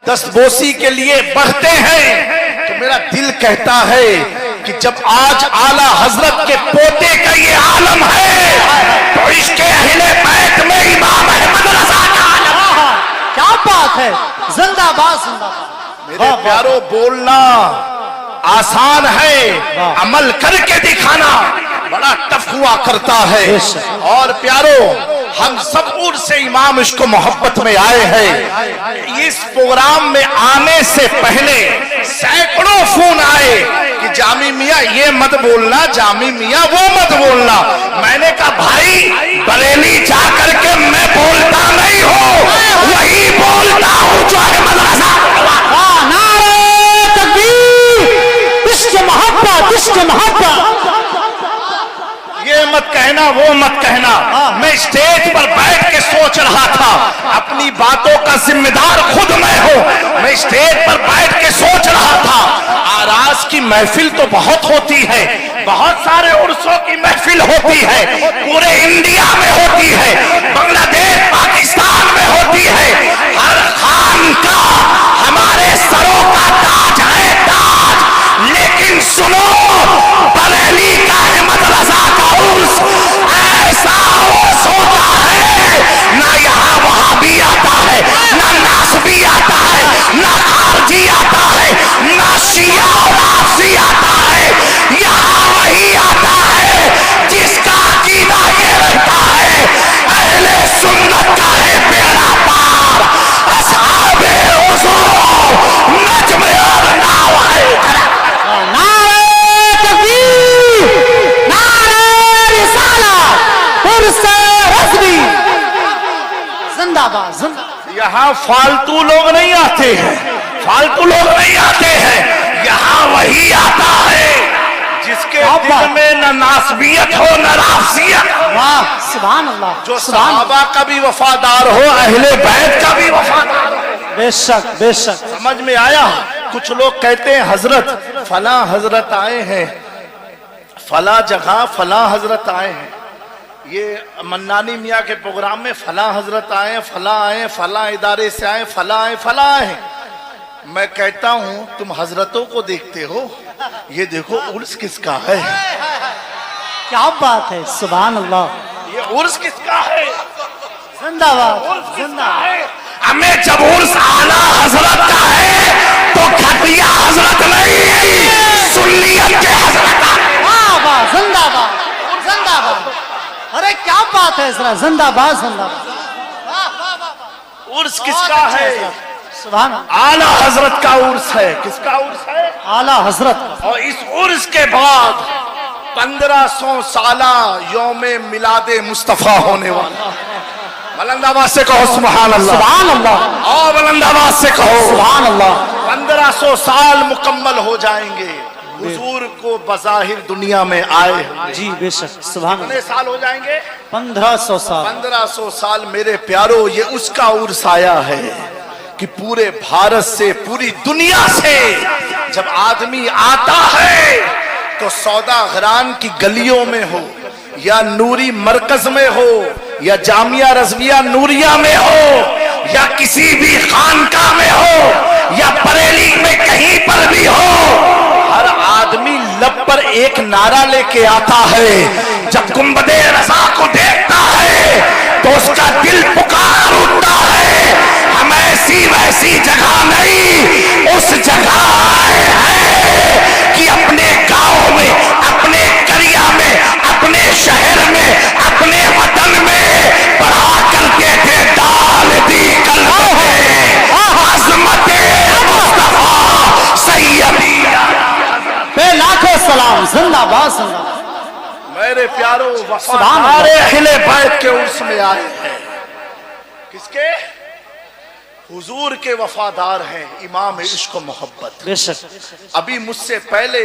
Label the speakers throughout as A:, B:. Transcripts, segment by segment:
A: दस्तबोसी के लिए बढ़ते हैं तो मेरा दिल कहता है कि जब आज आला हजरत के पोते का ये आलम है तो इसके अहले बैत में इमाम अहमद रजा का आलम।
B: क्या बात है, जिंदाबाद जिंदाबाद।
A: मेरे प्यारो, बोलना आसान है, अमल करके दिखाना बड़ा टफ हुआ करता है। और प्यारो, हम सब उर से इमाम इसको मोहब्बत में आए हैं। इस प्रोग्राम में आने से पहले सैकड़ों फोन आए कि जामी मियाँ ये मत बोलना, जामी मियाँ वो मत बोलना। मैंने कहा भाई, बरेली जा करके मैं बोलता नहीं हूँ, वही बोलता हूँ जो है मदरसा।
B: नारे तकबीर, इश्क मोहब्बत, इश्क मोहब्बत।
A: ये मत कहना, वो मत कहना। मैं स्टेज पर बैठ के सोच रहा था, अपनी बातों का जिम्मेदार खुद मैं हूँ। मैं स्टेज पर बैठ के सोच रहा था, आराज की महफिल तो बहुत होती है, बहुत सारे उर्सों की महफिल होती है, पूरे इंडिया में होती है, बांग्लादेश पाकिस्तान में होती है। हर खान का हमारे सरों का ताज है, ताज। लेकिन सुनो, बरेली का अहमद रजा का उर्स ऐसा उर्स होता है, ना यहाँ वहाबी आता है, ना नासबी आता है, ना खारजी आता है, ना शिया और आफसी आता है। यहाँ वही आता है जिसका अकीदा ये रहता है, अहले सुन्नत का है बेड़ा पार, असहाबे हुजूर नज्म और नावाए।
B: नारे तकबीर, नारे रिसालत, उर्से रज़वी, जिंदाबाद जिंदाबाद।
A: यहाँ फालतू लोग नहीं आते हैं, फालतू लोग नहीं आते हैं। यहाँ वही आता है जिसके दिल में न नासबियत हो न राफसियत।
B: वाह, सुभान अल्लाह।
A: जो सहाबा का भी वफादार हो, अहले बैत का भी वफादार हो।
B: बेशक बेशक।
A: समझ में आया? कुछ लोग कहते हैं हजरत फला हजरत आए हैं, फला जगह फला हजरत आए हैं। ये मन्नानी मियाँ के प्रोग्राम में फला हजरत आए, फला इदारे से आए, फला आए, फला आए। मैं कहता हूँ तुम हजरतों को देखते हो, ये देखो उर्स किसका है।
B: क्या बात है, सुभान अल्लाह।
A: ये उर्स किसका है?
B: जिंदाबाद जिंदाबाद।
A: हमें जब उर्स आला हजरत का है तो घटिया हजरत नहीं, सुन्नियत के हजरत।
B: वाह वाह, जिंदाबाद जिंदाबाद। अरे क्या बात है जरा, जिंदाबाद जिंदाबाद। वाह वाह वाह।
A: उर्स किसका है?
B: सुभान अल्लाह।
A: आला हजरत का उर्स है। किसका उर्स है?
B: आला हजरत।
A: और इस उर्स के बाद 1500 साला यौमे मिलादे मुस्तफा होने वाला। बुलंद आवाज से कहो सुभान अल्लाह।
B: सुभान अल्लाह।
A: और बुलंद आवाज से कहो
B: सुभान अल्लाह।
A: 1500 साल मुकम्मल हो जाएंगे हुजूर को बज़ाहिर दुनिया में आए।
B: जी बेशक, सुभान अल्लाह।
A: कितने साल हो जाएंगे?
B: 1500 साल।
A: 1500 साल। मेरे प्यारो, ये उसका उर्स आया है कि पूरे भारत से, पूरी दुनिया से जब आदमी आता है तो सौदा गरान की गलियों में हो, या नूरी मरकज में हो, या जामिया रज़विया नूरिया में हो, या किसी भी खानका में हो, या बरेली में कहीं पर भी हो, हर आदमी लब पर एक नारा लेके आता है। जब गुंबदे रज़ा को देखता है तो उसका दिल पुकार उठता है, हम ऐसी वैसी जगह नहीं, उस जगह आए हैं कि अपने गांव में, अपने करिया में, अपने शहर में, अपने वतन में बढ़ा करके थे डाल दी कल्ब में अज़मते मुस्तफा सैयदी।
B: लाखों सलाम, जिंदाबाद जिंदाबाद।
A: मेरे प्यारो, वफादार अहले बैत के उर्स में आए हैं। किसके? हुजूर के वफादार हैं, इमाम इश्क व मोहब्बत।
B: बेशक।
A: अभी मुझसे पहले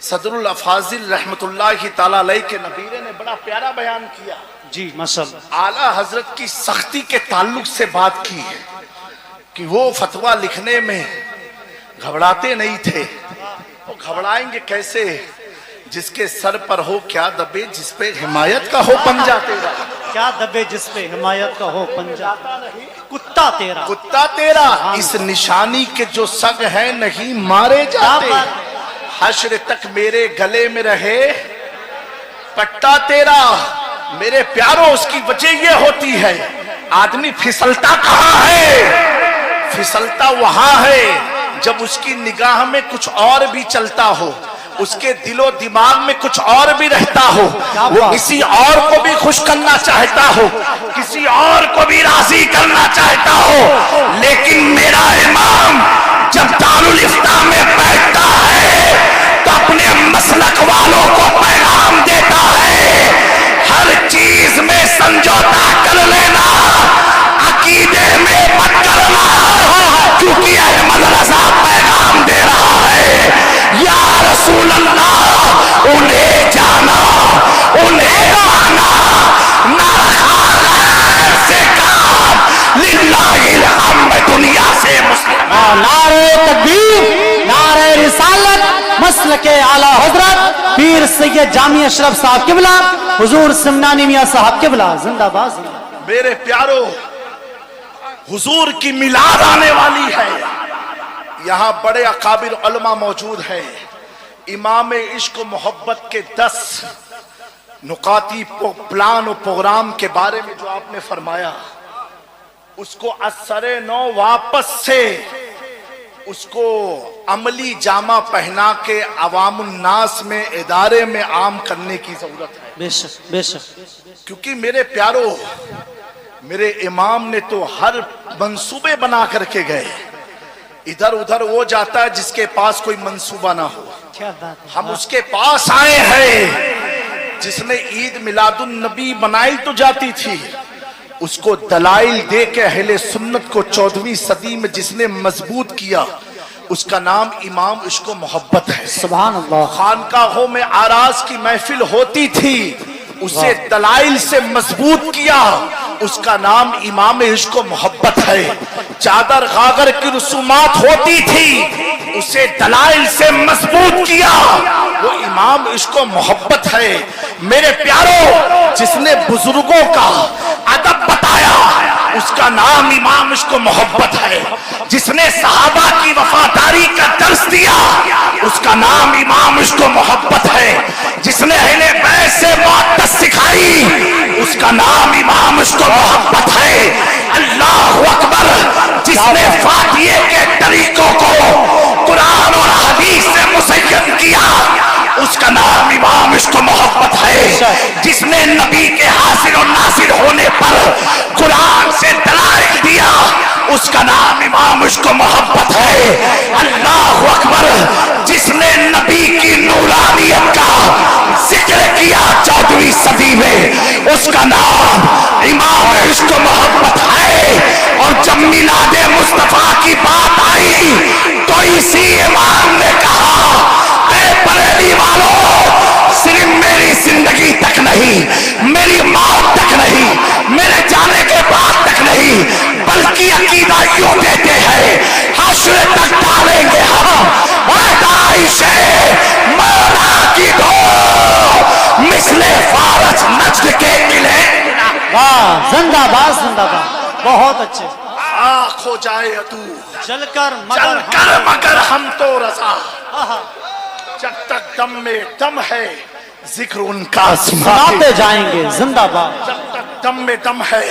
A: सदरुल अफाजिल रहमतुल्लाहि ताला अलैह के नबीरे ने बड़ा प्यारा बयान किया।
B: जी माशाअल्लाह।
A: आला हजरत की सख्ती के ताल्लुक से बात की है कि वो फतवा लिखने में घबराते नहीं थे। वो घबराएंगे कैसे? जिसके सर पर हो क्या दबे, जिस पे हिमायत का हो पंजा तेरा।
B: क्या दबे जिस पे हिमायत का हो पंजा। कुत्ता तेरा।
A: कुत्ता तेरा, इस निशानी के जो सग है नहीं मारे जाते,
B: बात?
A: हश्र तक मेरे गले में रहे पट्टा तेरा। मेरे प्यारों, उसकी वजह ये होती है, आदमी फिसलता कहाँ है? फिसलता वहां है जब उसकी निगाह में कुछ और भी चलता हो, उसके दिलो दिमाग में कुछ और भी रहता हो, वो किसी और को भी खुश करना चाहता हो, किसी और को भी राजी करना चाहता हो, लेकिन मेरा इमाम जब दारुल इफ्ता में बैठता है तो अपने मसलक वालों को पैगाम देता है, हर चीज में समझौता कर लेना, अकीदे में मत करना, क्योंकि अहमद रजा पैगाम दे रहा है, या रसूल अल्लाह उन्हें जाना, उन्हें माना, ना गैर से काम, लिल्लाहिल हम्द दुनिया से मुस्लिम।
B: नारे तकबीर, नारे रिसालत, मसलके आला हजरत पीर सैयद जामी अशरफ साहब किबला, हुजूर सिमनानी मियां साहब किबला, जिंदाबाद जिंदाबाद।
A: मेरे प्यारो, हुजूर की मिलाद आने वाली है, यहाँ बड़े अकाबिर उलमा मौजूद है। इमाम इश्क मोहब्बत के 10 नुकाती प्लान और प्रोग्राम के बारे में जो आपने फरमाया, उसको असरे नौ वापस से उसको अमली जामा पहना के अवामुन्नास में, इदारे में आम करने की जरूरत है।
B: बेशक बेशक।
A: क्योंकि मेरे प्यारो, मेरे इमाम ने तो हर मंसूबे बना करके गए, इधर उधर वो जाता है जिसके पास कोई मंसूबा ना हो,
B: क्या बात है।
A: हम उसके पास आए हैं जिसने ईद मिलादुन नबी बनाई तो जाती थी, उसको दलाइल दे के अहले सुन्नत को 14वीं सदी में जिसने मजबूत किया, उसका नाम इमाम इश्क मोहब्बत है।
B: सुभान अल्लाह।
A: खानकाहों में आराज की महफिल होती थी, उसे दलाइल से मजबूत किया, उसका नाम इमाम इश्क मोहब्बत है। चादर गागर की रसूमात होती थी, उसे दलाइल से मजबूत किया, वो इमाम इश्क मोहब्बत है। मेरे प्यारो, जिसने बुजुर्गों का अदब बताया, उसका नाम इमाम इश्क मोहब्बत है। जिसने सहाबा की वफादारी का दर्स दिया, उसका नाम इमाम इश्क मोहब्बत है। जिसने अहले बैत से मोहब्बत सिखाई, उसका नाम इमाम इश्क मोहब्बत है। अल्लाहु अकबर। जिसने फातिहे के तरीकों को कुरान और हदीस से मुसय्यन किया, उसका नाम इमाम इश्क मोहब्बत है। जिसने नबी के हासिल और नासिर होने पर कुरान से दलाइल दिया, उसका नाम इमाम इश्क मोहब्बत है। अल्लाहु अकबर। जिसने नबी की नूरानियत का जिक्र किया 14वीं सदी में, उसका नाम इमाम इश्क मोहब्बत है। और जब मिलादे मुस्तफा की बात आई तो इसी इमाम ने कहा, बरेली वालों, सिर्फ मेरी जिंदगी तक नहीं, मेरी मौत तक नहीं, मेरे जाने के बाद तक नहीं, बल्कि अकीदा यूं देते हैं, हश्र तक डालेंगे हम आइशे मौला की दो मिसले फारस नज्द के किले।
B: वाह, जिंदाबाद जिंदाबाद, बहुत अच्छे।
A: आँख हो जाए तू
B: चलकर
A: मगर हम तो रजा, जब तक दम में दम है जिक्र उनका
B: सुनाते जाएंगे, जिंदाबाद।
A: जब तक दम में दम है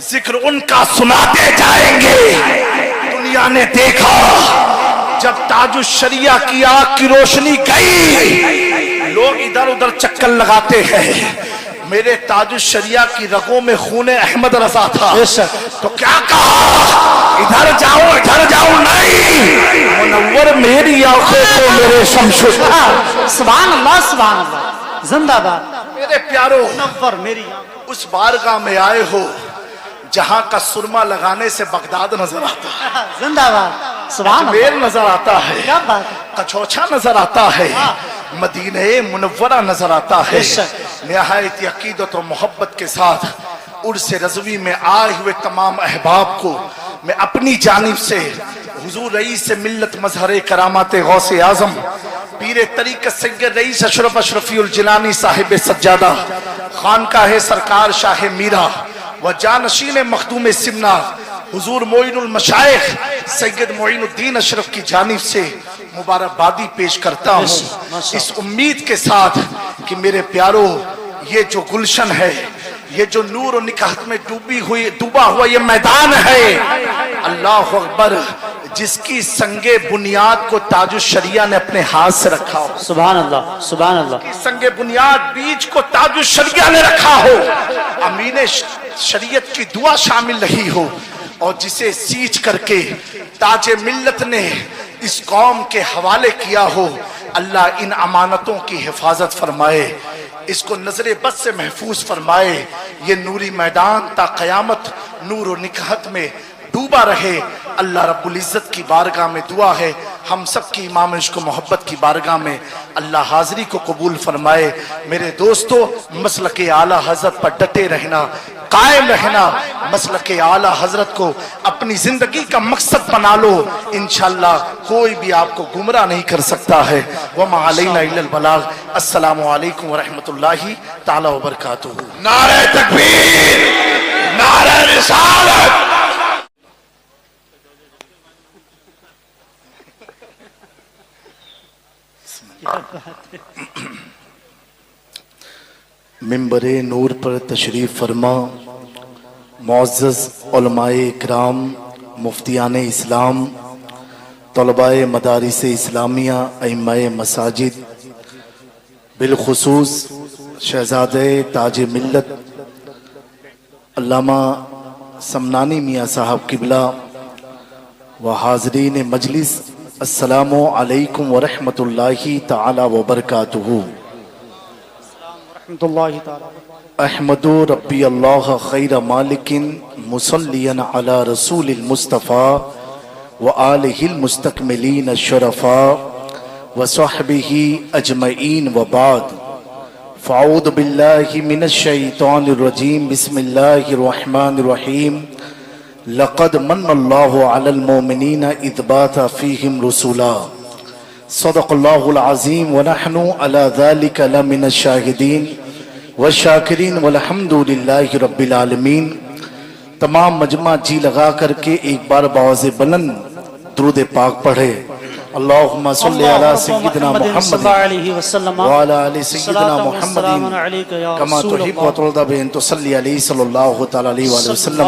A: जिक्र उनका सुनाते जाएंगे। दुनिया ने देखा जब ताजुश शरिया की आग की रोशनी गई, लोग इधर उधर चक्कर लगाते हैं। मेरे ताजुश शरिया की रगों में खून अहमद रजा था, तो क्या कहा, इधर जाओ नहीं, मुनव्वर मेरी आंखों को मेरे शमशुर।
B: सुभान अल्लाह सुभान अल्लाह, जिंदाबाद।
A: मेरे प्यारो,
B: मुनव्वर मेरी
A: उस बारगाह में आए हो जहां का सुरमा लगाने से बगदाद नजर आता है,
B: जिंदाबाद। सुभान
A: अजमेर नजर आता है,
B: क्या बात,
A: कछौछा नजर आता है, मदीने मुनव्वरा नजर आता है। निहायत अकीदत और मोहब्बत के साथ उर्स रज़वी में आए हुए तमाम अहबाब को मैं अपनी जानिब से हुजूर रईस मिल्लत मजहर करामात गौसे आजम पीर तरीक़त सैयद रईस अशरफ अशरफीउल जिलानी साहिब सज्जादा खानकाह सरकार शाह मीरा व जानशीन मखदूम सिमना हुजूर मोइन उल मशाइख सैयद मोइनुद्दीन अशरफ की जानिब से मुबारकबादी पेश करता हूँ, इस उम्मीद के साथ कि मेरे प्यारो ये जो गुलशन है, ये जो नूर और निकाहत में डूबा हुआ ये मैदान है, अल्लाह अकबर, जिसकी संगे बुनियाद को ताजुश शरिया ने अपने हाथ से रखा हो,
B: सुभान अल्लाह, सुभान अल्लाह,
A: की संगे बुनियाद बीज को ताजुश शरिया ने रखा हो, अमीन शरीयत की दुआ शामिल रही हो, और जिसे सींच करके ताजे मिल्लत ने इस कौम के हवाले किया हो, अल्लाह इन अमानतों की हिफाजत फरमाए, इसको नजर बद से महफूज फरमाए, ये नूरी मैदान ता क़यामत नूर और निकाहत में डूबा रहे। अल्लाह रब्बुल इज्जत की बारगाह में दुआ है, हम सब की इमाम इश्क मोहब्बत की बारगाह में अल्लाह हाजिरी को कबूल फरमाए। मेरे दोस्तों, मसलके आला हजरत पर डटे रहना, कायम रहना, मसलके आला हजरत को अपनी जिंदगी का मकसद बना लो, इंशाअल्लाह कोई भी आपको गुमराह नहीं कर सकता है। वमा अलैना इल्लल बलाग। अस्सलामु अलैकुम व रहमतुल्लाहि ताला व बरकातुहू।
C: नारे तकबीर, नारे रिसालत।
A: मिंबरे नूर पर तशरीफ फरमा मुअज़्ज़ज़ उलमाए इकराम, मुफ्तियान इस्लाम, तलबाए मदारिस इस्लामिया, अइम्माए मसाजिद, बिलखुसूस शहज़ादे ताज मिल्लत अल्लामा समनानी मियाँ साहब किबला व हाज़रीन मजलिस, अस्सलामु अलैकुम व रहमतुल्लाहि ताला व बरकातुहू। अहमदु रब्बी अल्लाह खैर मालिकिन मुसल्लियन अला रसूलिल मुस्तफ़ा व आलिहिल मुस्तकमिलीन शरफ़ा व सहबिही अजमईन व बाद। फ़अऊज़ु बिल्लाहि मिनश शैतानिर रजीम। बिस्मिल्लाहिर रहमानिर रहीम। लक़द मन्नल्लाहु अलल मोमिनीना इज़ बअसा फ़ीहिम रसूला। सदक़ल्लाहुल अज़ीम व नहनु अला ज़ालिका लमिनश शाहिदीन व शाकिरीन वल्हम्दुलिल्लाहि रब्बिल आलमीन। तमाम मजमा जी लगा करके एक बार बावज़े बुलंद दुरूद पाक पढ़े। अल्लाहुम्मा सल्लि अला सय्यिदिना मुहम्मद व अला आलि सय्यिदिना मुहम्मद कमा तुहिब्बु व तुरदा बिन तुसल्ली अलैहि सल्लल्लाहु तआला अलैहि वसल्लम।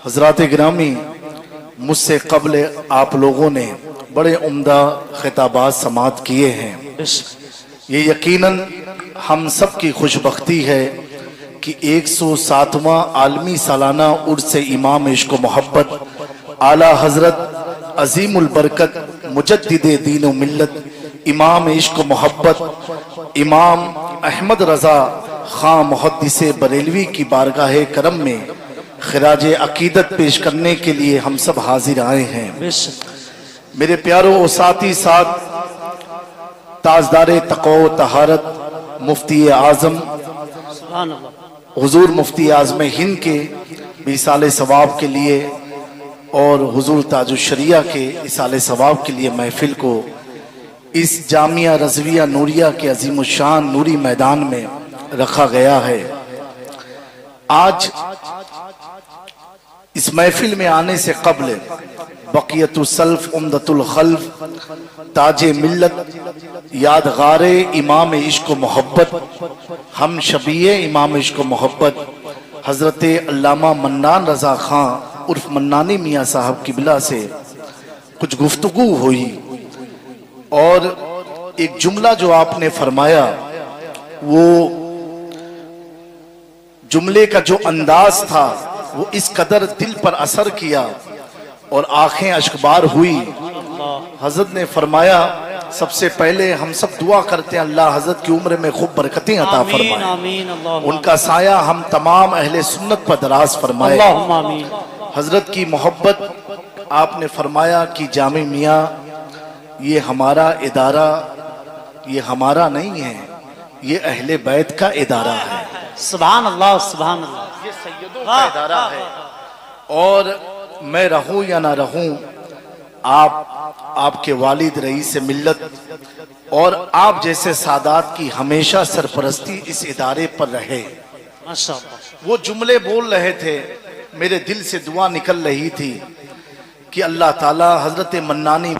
A: हज़रात गिरामी, मुझसे क़ब्ल आप लोगों ने बड़े उम्दा खिताबात समाअत किए हैं। ये यकीनन हम सब की खुशबख्ती है कि 107वां आलमी सालाना उर्स इमाम इश्क मोहब्बत आला हजरत अजीमुल बरकत मुजद्दिदे दीन व मिल्लत इमाम इश्क मोहब्बत इमाम अहमद रजा खां मुहद्दिसे बरेलवी की बारगाह करम में खिराज अकीदत पेश करने के लिए हम सब हाजिर आए हैं। मेरे प्यारों और साथ ही साथ ताजदारे तक़वा तहारत मुफ्ती आज़म हुजूर मुफ्ती आज़म हिंद के इसाले सवाब के लिए और हुजूर ताजुश शरिया के इसाले सवाब के लिए महफिल को इस जामिया रज़विया नूरिया के अजीमुशान नूरी मैदान में रखा गया है। आज इस महफिल में आने से कब्ल बक़ियतुस सल्फ उम्दतुल खल्फ ताजे मिल्लत यादगारे इमाम इश्क मोहब्बत हम शबीए इमाम इश्क मोहब्बत हजरत अल्लामा मन्नान रजा खां उर्फ मन्नानी मियाँ साहब किबला से कुछ गुफ्तगू हुई, और एक जुमला जो आपने फरमाया वो जुमले का जो अंदाज था वो इस कदर दिल पर असर किया और आंखें अश्कबार हुई। हजरत ने फरमाया, सबसे पहले हम सब दुआ करते हैं अल्लाह हजरत की उम्र में खूब बरकतें अता फरमाए, उनका साया हम तमाम अहले सुन्नत पर दराज फरमाए। हजरत की मोहब्बत आपने फरमाया कि जामे मियाँ ये हमारा इदारा, ये हमारा नहीं है, ये अहले बैत का इदारा है।
B: सुभान अल्लाह, सुभान अल्लाह।
A: ये सैयदों का इदारा है, और मैं रहूं या ना रहूं, आपके वालिद रईस मिल्लत और आप जैसे सादात की हमेशा सरपरस्ती इस इदारे पर रहे।
B: माशाअल्लाह।
A: वो जुमले बोल रहे थे, میرے دل سے دعا نکل رہی تھی کہ اللہ تعالی حضرت منانی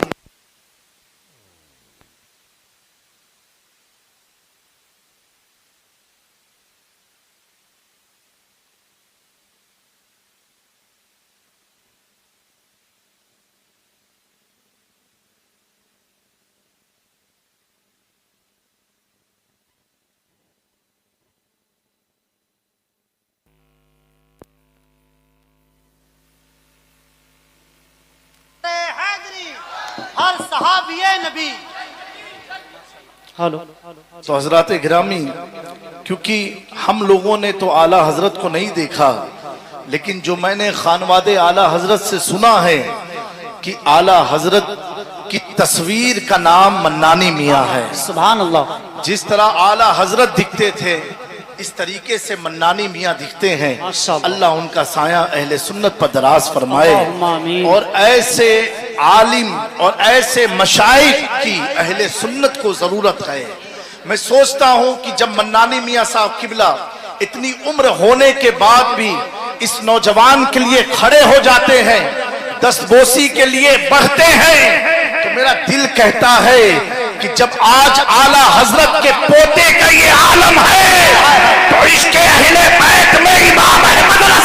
B: ہر صحابی نبی ہلو
A: تو حضرات گرامی، کیونکہ ہم لوگوں نے تو اعلیٰ حضرت کو نہیں دیکھا، لیکن جو میں نے خانواد اعلیٰ حضرت سے سنا ہے کہ اعلیٰ حضرت کی تصویر کا نام منانی میاں ہے۔
B: سبحان اللہ۔
A: جس طرح اعلیٰ حضرت دکھتے تھے اس طریقے سے منانی میاں دکھتے ہیں۔ اللہ ان کا سایہ اہل سنت پر دراز فرمائے،
B: اللہم آمین۔
A: اور ایسے عالم اور ایسے مشائخ کی اہل سنت کو ضرورت ہے۔ میں سوچتا ہوں کہ جب منانی میاں صاحب قبلہ اتنی عمر ہونے کے بعد بھی اس نوجوان کے لیے کھڑے ہو جاتے ہیں، دستبوسی کے لیے بڑھتے ہیں، تو میرا دل کہتا ہے کہ جب آج اعلیٰ حضرت کے پوتے کا یہ عالم ہے تو اس کے اہل بیت میں امام احمد رضا